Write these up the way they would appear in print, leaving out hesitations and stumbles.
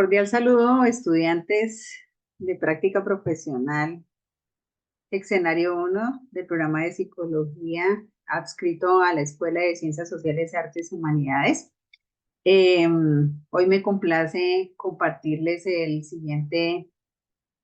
Cordial saludo, estudiantes de práctica profesional, escenario 1 del programa de psicología adscrito a la Escuela de Ciencias Sociales, Artes y Humanidades. Hoy me complace compartirles el siguiente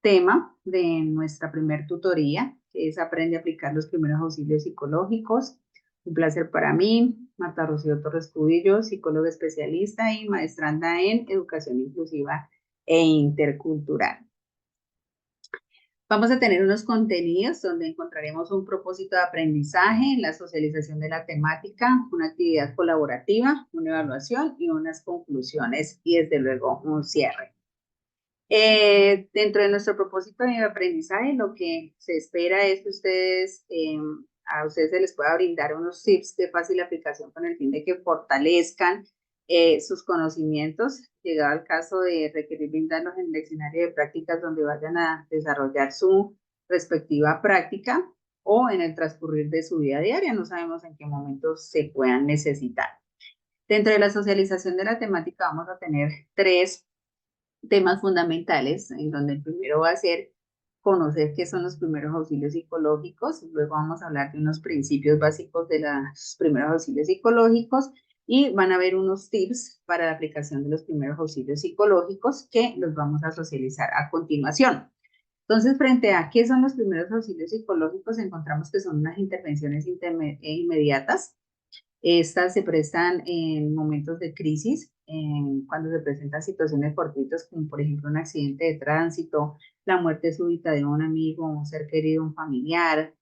tema de nuestra primer tutoría, que es Aprende a aplicar los primeros auxilios psicológicos. Un placer para mí, Marta Rocío Torres Cubillo, psicóloga especialista y maestranda en educación inclusiva e intercultural. Vamos a tener unos contenidos donde encontraremos un propósito de aprendizaje, la socialización de la temática, una actividad colaborativa, una evaluación y unas conclusiones y desde luego un cierre. Dentro de nuestro propósito de aprendizaje, lo que se espera es que a ustedes se les pueda brindar unos tips de fácil aplicación con el fin de que fortalezcan sus conocimientos, llegado al caso de requerir brindarlos en el escenario de prácticas donde vayan a desarrollar su respectiva práctica o en el transcurrir de su vida diaria. No sabemos en qué momentos se puedan necesitar. Dentro de la socialización de la temática vamos a tener tres temas fundamentales, en donde el primero va a ser conocer qué son los primeros auxilios psicológicos, luego vamos a hablar de unos principios básicos de los primeros auxilios psicológicos y van a haber unos tips para la aplicación de los primeros auxilios psicológicos que los vamos a socializar a continuación. Entonces, frente a qué son los primeros auxilios psicológicos, encontramos que son unas intervenciones inmediatas. Estas se prestan en momentos de crisis, cuando se presentan situaciones fortuitas, como por ejemplo un accidente de tránsito, la muerte súbita de un amigo, un ser querido, un familiar,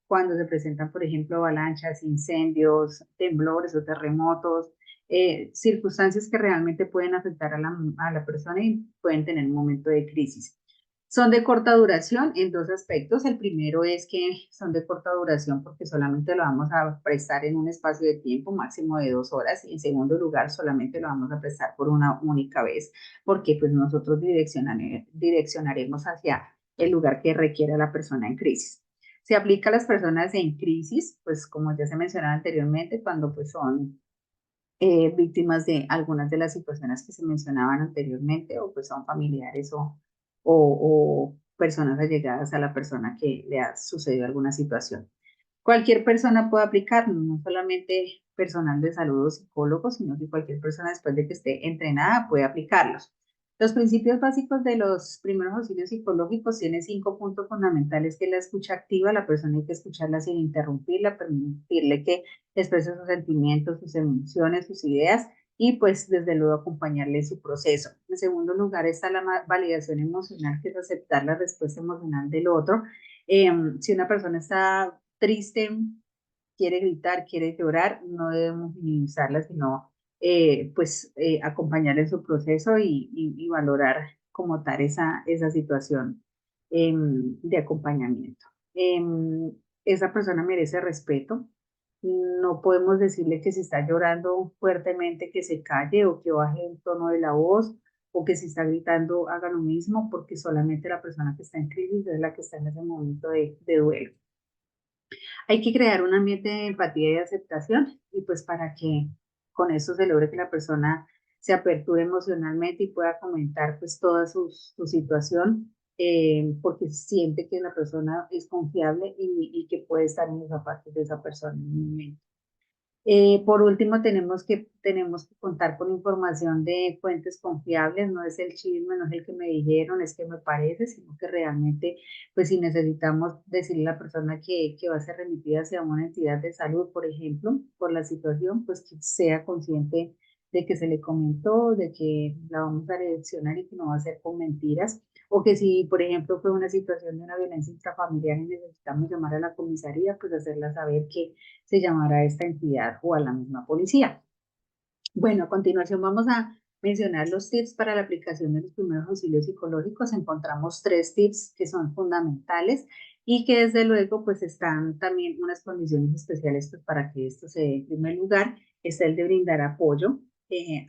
cuando se presentan, por ejemplo, avalanchas, incendios, temblores o terremotos, circunstancias que realmente pueden afectar a la persona y pueden tener un momento de crisis. Son de corta duración en dos aspectos. El primero es que son de corta duración porque solamente lo vamos a prestar en un espacio de tiempo máximo de 2 horas. Y en segundo lugar, solamente lo vamos a prestar por una única vez porque pues nosotros direccionaremos hacia el lugar que requiera la persona en crisis. Se aplica a las personas en crisis, pues como ya se mencionaba anteriormente, cuando pues son víctimas de algunas de las situaciones que se mencionaban anteriormente o pues son familiares o personas allegadas a la persona que le ha sucedido alguna situación. Cualquier persona puede aplicar, no solamente personal de salud o psicólogos, sino que cualquier persona después de que esté entrenada puede aplicarlos. Los principios básicos de los primeros auxilios psicológicos tienen 5 puntos fundamentales, que es la escucha activa. La persona hay que escucharla sin interrumpirla, permitirle que exprese sus sentimientos, sus emociones, sus ideas y pues desde luego acompañarle en su proceso. En segundo lugar está la validación emocional, que es aceptar la respuesta emocional del otro. Si una persona está triste, quiere gritar, quiere llorar, no debemos minimizarla, sino acompañar en su proceso y valorar como tal esa situación de acompañamiento. Esa persona merece respeto. No podemos decirle que si está llorando fuertemente que se calle o que baje el tono de la voz o que si está gritando haga lo mismo, porque solamente la persona que está en crisis es la que está en ese momento de duelo. Hay que crear un ambiente de empatía y de aceptación y pues para que con eso se logre que la persona se aperture emocionalmente y pueda comentar pues toda su situación, porque siente que la persona es confiable y que puede estar en los zapatos de esa persona en un momento. Por último, tenemos que contar con información de fuentes confiables, no es el chisme, no es el que me dijeron, es que me parece, sino que realmente, pues si necesitamos decirle a la persona que va a ser remitida hacia una entidad de salud, por ejemplo, por la situación, pues que sea consciente de que se le comentó, de que la vamos a direccionar y que no va a ser con mentiras. O que si, por ejemplo, fue una situación de una violencia intrafamiliar y necesitamos llamar a la comisaría, pues hacerla saber que se llamará a esta entidad o a la misma policía. Bueno, a continuación vamos a mencionar los tips para la aplicación de los primeros auxilios psicológicos. Encontramos 3 tips que son fundamentales y que desde luego pues están también unas condiciones especiales pues, para que esto se dé. En primer lugar, está el de brindar apoyo.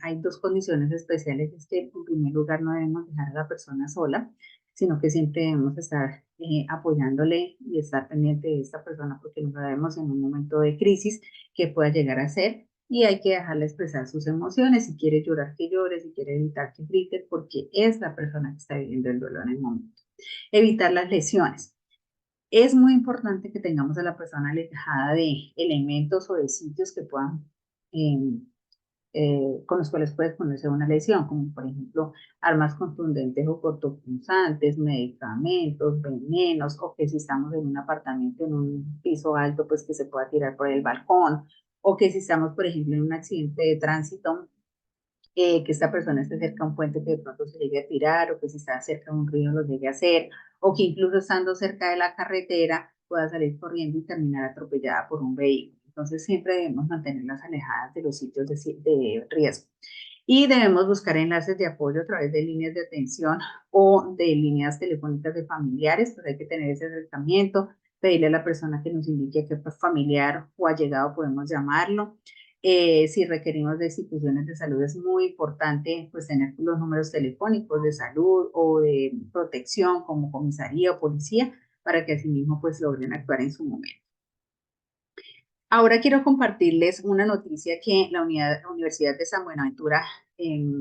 Hay 2 condiciones especiales, es que en primer lugar no debemos dejar a la persona sola, sino que siempre debemos estar apoyándole y estar pendiente de esta persona porque no sabemos en un momento de crisis qué pueda llegar a ser. y hay que dejarle expresar sus emociones. Si quiere llorar, que llore, si quiere gritar, que grite, porque es la persona que está viviendo el dolor en el momento. Evitar las lesiones. Es muy importante que tengamos a la persona alejada de elementos o de sitios que puedan, eh, con los cuales puede ponerse una lesión, como por ejemplo armas contundentes o cortopunzantes, medicamentos, venenos, o que si estamos en un apartamento en un piso alto, pues que se pueda tirar por el balcón, o que si estamos, por ejemplo, en un accidente de tránsito, que esta persona esté cerca a un puente que de pronto se llegue a tirar, o que si está cerca de un río lo llegue a hacer, o que incluso estando cerca de la carretera pueda salir corriendo y terminar atropellada por un vehículo. Entonces siempre debemos mantenerlas alejadas de los sitios de riesgo. Y debemos buscar enlaces de apoyo a través de líneas de atención o de líneas telefónicas de familiares, pues hay que tener ese acercamiento, pedirle a la persona que nos indique qué familiar o allegado podemos llamarlo. Si requerimos de instituciones de salud, es muy importante pues tener los números telefónicos de salud o de protección como comisaría o policía para que asimismo pues logren actuar en su momento. Ahora quiero compartirles una noticia que la Universidad de San Buenaventura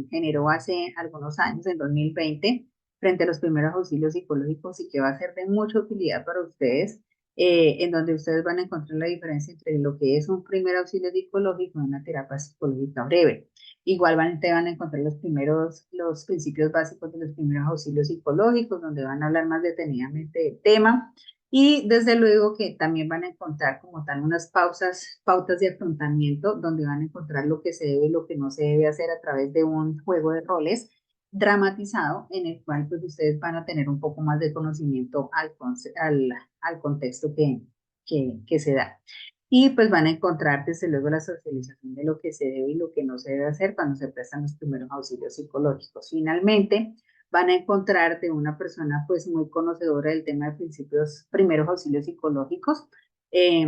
generó hace algunos años, en 2020, frente a los primeros auxilios psicológicos y que va a ser de mucha utilidad para ustedes, en donde ustedes van a encontrar la diferencia entre lo que es un primer auxilio psicológico y una terapia psicológica breve. Igual van a encontrar los principios básicos de los primeros auxilios psicológicos, donde van a hablar más detenidamente del tema. Y desde luego que también van a encontrar como tal unas pautas de afrontamiento donde van a encontrar lo que se debe y lo que no se debe hacer a través de un juego de roles dramatizado en el cual pues ustedes van a tener un poco más de conocimiento al contexto que se da. Y pues van a encontrar desde luego la socialización de lo que se debe y lo que no se debe hacer cuando se prestan los primeros auxilios psicológicos. Finalmente, van a encontrar de una persona pues muy conocedora del tema de primeros auxilios psicológicos, eh,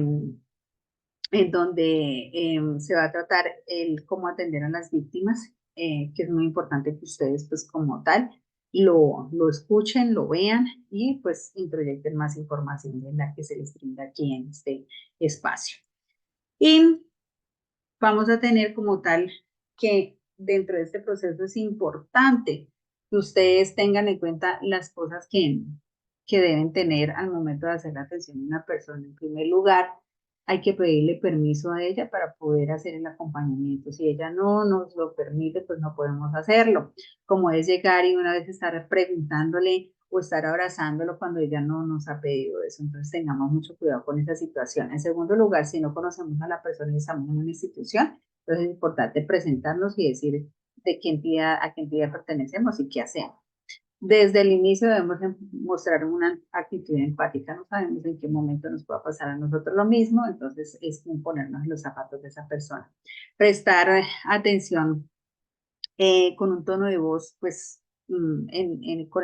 en donde se va a tratar el cómo atender a las víctimas, que es muy importante que ustedes pues como tal lo escuchen, lo vean y pues introyecten más información de la que se les brinda aquí en este espacio. Y vamos a tener como tal que dentro de este proceso es importante que ustedes tengan en cuenta las cosas que deben tener al momento de hacer la atención a una persona. En primer lugar, hay que pedirle permiso a ella para poder hacer el acompañamiento. Si ella no nos lo permite, pues no podemos hacerlo. Como es llegar y una vez estar preguntándole o estar abrazándolo cuando ella no nos ha pedido eso. Entonces tengamos mucho cuidado con esa situación. En segundo lugar, si no conocemos a la persona y estamos en una institución, entonces es importante presentarnos y decir de qué entidad, a qué entidad pertenecemos y qué hacemos. Desde el inicio debemos mostrar una actitud empática, no sabemos en qué momento nos pueda pasar a nosotros lo mismo, entonces es ponernos en los zapatos de esa persona. Prestar atención con un tono de voz, pues, con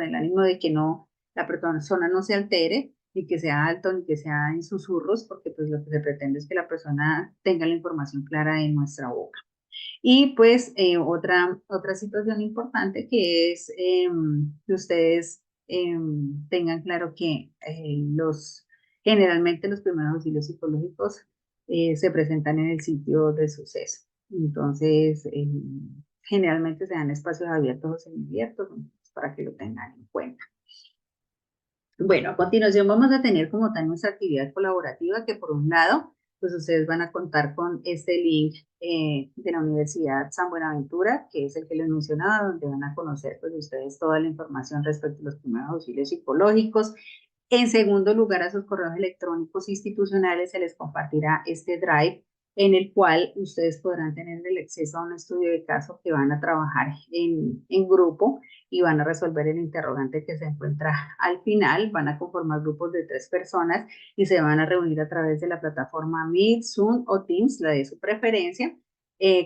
el ánimo de que no, la persona no se altere, ni que sea alto, ni que sea en susurros, porque pues lo que se pretende es que la persona tenga la información clara en nuestra boca. Y pues otra situación importante que es que ustedes tengan claro que generalmente los primeros auxilios psicológicos se presentan en el sitio de suceso. Entonces, generalmente se dan espacios abiertos o semiabiertos para que lo tengan en cuenta. Bueno, a continuación vamos a tener como tal nuestra actividad colaborativa que por un lado, pues ustedes van a contar con este link de la Universidad San Buenaventura, que es el que les mencionaba, donde van a conocer pues ustedes toda la información respecto a los primeros auxilios psicológicos. En segundo lugar, a sus correos electrónicos institucionales se les compartirá este drive en el cual ustedes podrán tener el acceso a un estudio de caso que van a trabajar en grupo y van a resolver el interrogante que se encuentra al final. Van a conformar grupos de 3 personas y se van a reunir a través de la plataforma Meet, Zoom o Teams, la de su preferencia.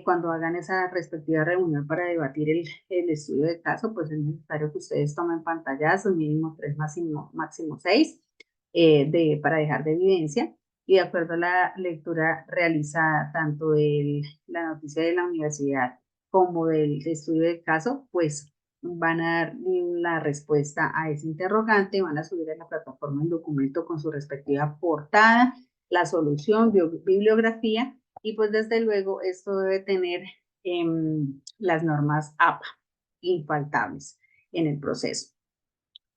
Cuando hagan esa respectiva reunión para debatir el estudio de caso, pues es necesario que ustedes tomen pantallazos, mínimo 3, máximo 6, para dejar de evidencia. Y de acuerdo a la lectura realizada tanto de la noticia de la universidad como del estudio de caso, pues van a dar la respuesta a ese interrogante, van a subir a la plataforma un documento con su respectiva portada, la solución, bibliografía Y pues desde luego esto debe tener las normas APA infaltables en el proceso.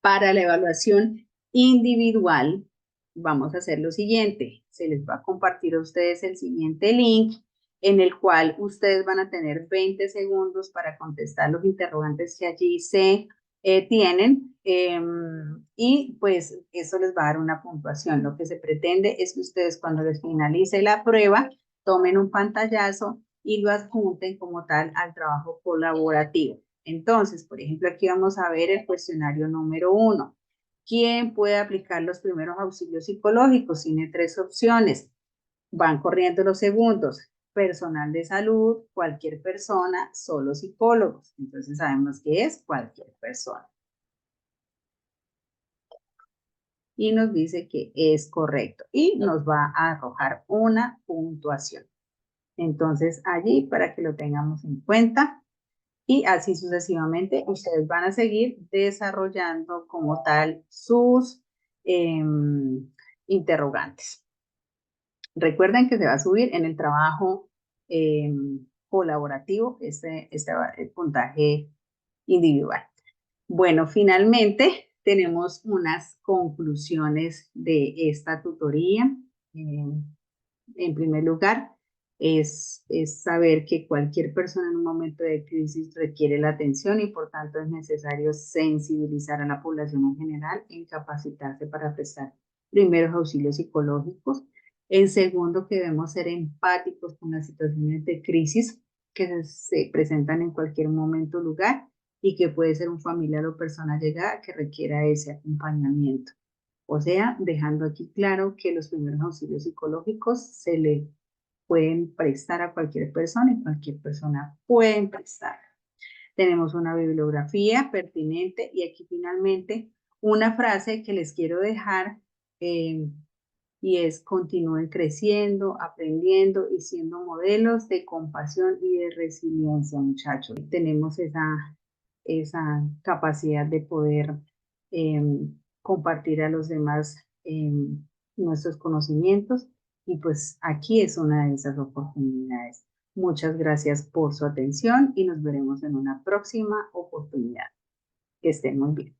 Para la evaluación individual, vamos a hacer lo siguiente. Se les va a compartir a ustedes el siguiente link en el cual ustedes van a tener 20 segundos para contestar los interrogantes que allí se tienen y pues eso les va a dar una puntuación. Lo que se pretende es que ustedes cuando les finalice la prueba tomen un pantallazo y lo adjunten como tal al trabajo colaborativo. Entonces, por ejemplo, aquí vamos a ver el cuestionario número 1. ¿Quién puede aplicar los primeros auxilios psicológicos? Tiene 3 opciones. Van corriendo los segundos. Personal de salud, cualquier persona, solo psicólogos. Entonces sabemos que es cualquier persona. Y nos dice que es correcto. Y nos va a arrojar una puntuación. Entonces allí, para que lo tengamos en cuenta, y así sucesivamente, ustedes van a seguir desarrollando como tal sus interrogantes. Recuerden que se va a subir en el trabajo colaborativo este puntaje individual. Bueno, finalmente tenemos unas conclusiones de esta tutoría. En primer lugar, es saber que cualquier persona en un momento de crisis requiere la atención y por tanto es necesario sensibilizar a la población en general en capacitarse para prestar primeros auxilios psicológicos. En segundo, que debemos ser empáticos con las situaciones de crisis que se presentan en cualquier momento o lugar y que puede ser un familiar o persona llegada que requiera ese acompañamiento. O sea, dejando aquí claro que los primeros auxilios psicológicos se le pueden prestar a cualquier persona y cualquier persona puede prestar. Tenemos una bibliografía pertinente y aquí finalmente una frase que les quiero dejar y es continúen creciendo, aprendiendo y siendo modelos de compasión y de resiliencia, muchachos. Tenemos esa capacidad de poder compartir a los demás nuestros conocimientos y pues aquí es una de esas oportunidades. Muchas gracias por su atención y nos veremos en una próxima oportunidad. Que estén muy bien.